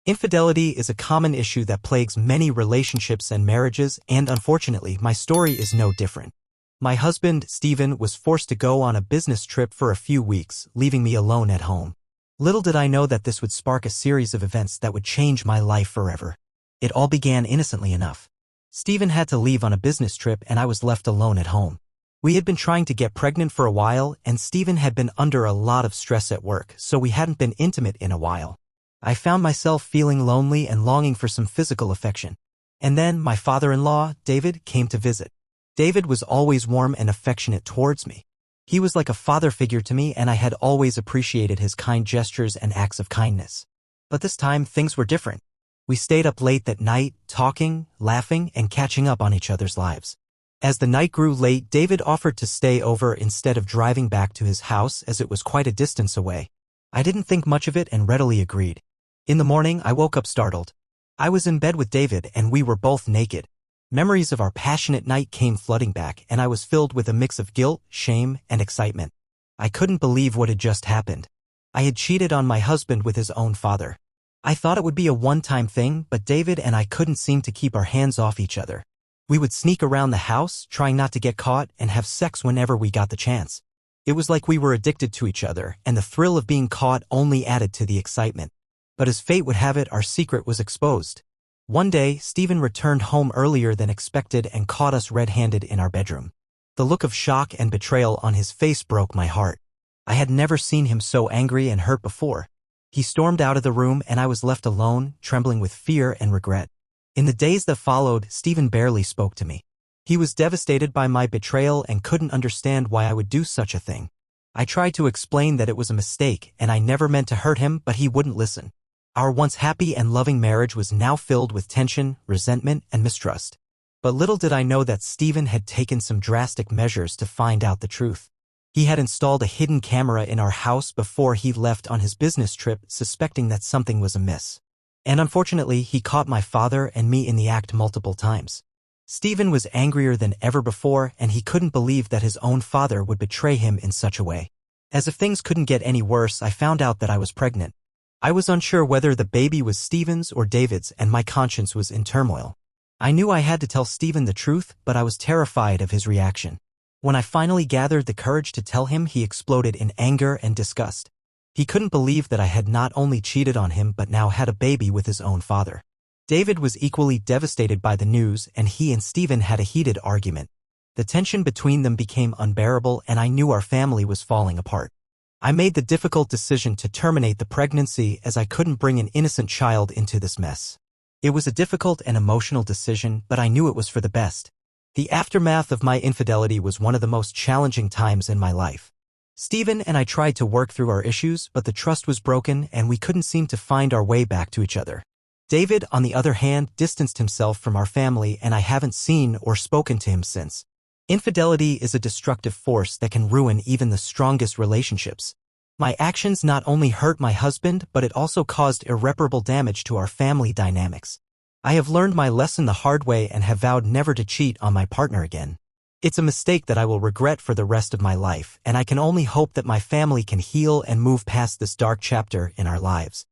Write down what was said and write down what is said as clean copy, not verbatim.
Infidelity is a common issue that plagues many relationships and marriages, and unfortunately, my story is no different. My husband, Stephen, was forced to go on a business trip for a few weeks, leaving me alone at home. Little did I know that this would spark a series of events that would change my life forever. It all began innocently enough. Stephen had to leave on a business trip and I was left alone at home. We had been trying to get pregnant for a while, and Stephen had been under a lot of stress at work, so we hadn't been intimate in a while. I found myself feeling lonely and longing for some physical affection. And then my father-in-law, David, came to visit. David was always warm and affectionate towards me. He was like a father figure to me, and I had always appreciated his kind gestures and acts of kindness. But this time, things were different. We stayed up late that night, talking, laughing, and catching up on each other's lives. As the night grew late, David offered to stay over instead of driving back to his house, as it was quite a distance away. I didn't think much of it and readily agreed. In the morning, I woke up startled. I was in bed with David and we were both naked. Memories of our passionate night came flooding back, and I was filled with a mix of guilt, shame, and excitement. I couldn't believe what had just happened. I had cheated on my husband with his own father. I thought it would be a one-time thing, but David and I couldn't seem to keep our hands off each other. We would sneak around the house, trying not to get caught, and have sex whenever we got the chance. It was like we were addicted to each other, and the thrill of being caught only added to the excitement. But as fate would have it, our secret was exposed. One day, Stephen returned home earlier than expected and caught us red-handed in our bedroom. The look of shock and betrayal on his face broke my heart. I had never seen him so angry and hurt before. He stormed out of the room and I was left alone, trembling with fear and regret. In the days that followed, Stephen barely spoke to me. He was devastated by my betrayal and couldn't understand why I would do such a thing. I tried to explain that it was a mistake and I never meant to hurt him, but he wouldn't listen. Our once happy and loving marriage was now filled with tension, resentment, and mistrust. But little did I know that Stephen had taken some drastic measures to find out the truth. He had installed a hidden camera in our house before he left on his business trip, suspecting that something was amiss. And unfortunately, he caught my father and me in the act multiple times. Stephen was angrier than ever before, and he couldn't believe that his own father would betray him in such a way. As if things couldn't get any worse, I found out that I was pregnant. I was unsure whether the baby was Stephen's or David's, and my conscience was in turmoil. I knew I had to tell Stephen the truth, but I was terrified of his reaction. When I finally gathered the courage to tell him, he exploded in anger and disgust. He couldn't believe that I had not only cheated on him but now had a baby with his own father. David was equally devastated by the news, and he and Stephen had a heated argument. The tension between them became unbearable, and I knew our family was falling apart. I made the difficult decision to terminate the pregnancy, as I couldn't bring an innocent child into this mess. It was a difficult and emotional decision, but I knew it was for the best. The aftermath of my infidelity was one of the most challenging times in my life. Stephen and I tried to work through our issues, but the trust was broken and we couldn't seem to find our way back to each other. David, on the other hand, distanced himself from our family, and I haven't seen or spoken to him since. Infidelity is a destructive force that can ruin even the strongest relationships. My actions not only hurt my husband, but it also caused irreparable damage to our family dynamics. I have learned my lesson the hard way and have vowed never to cheat on my partner again. It's a mistake that I will regret for the rest of my life, and I can only hope that my family can heal and move past this dark chapter in our lives.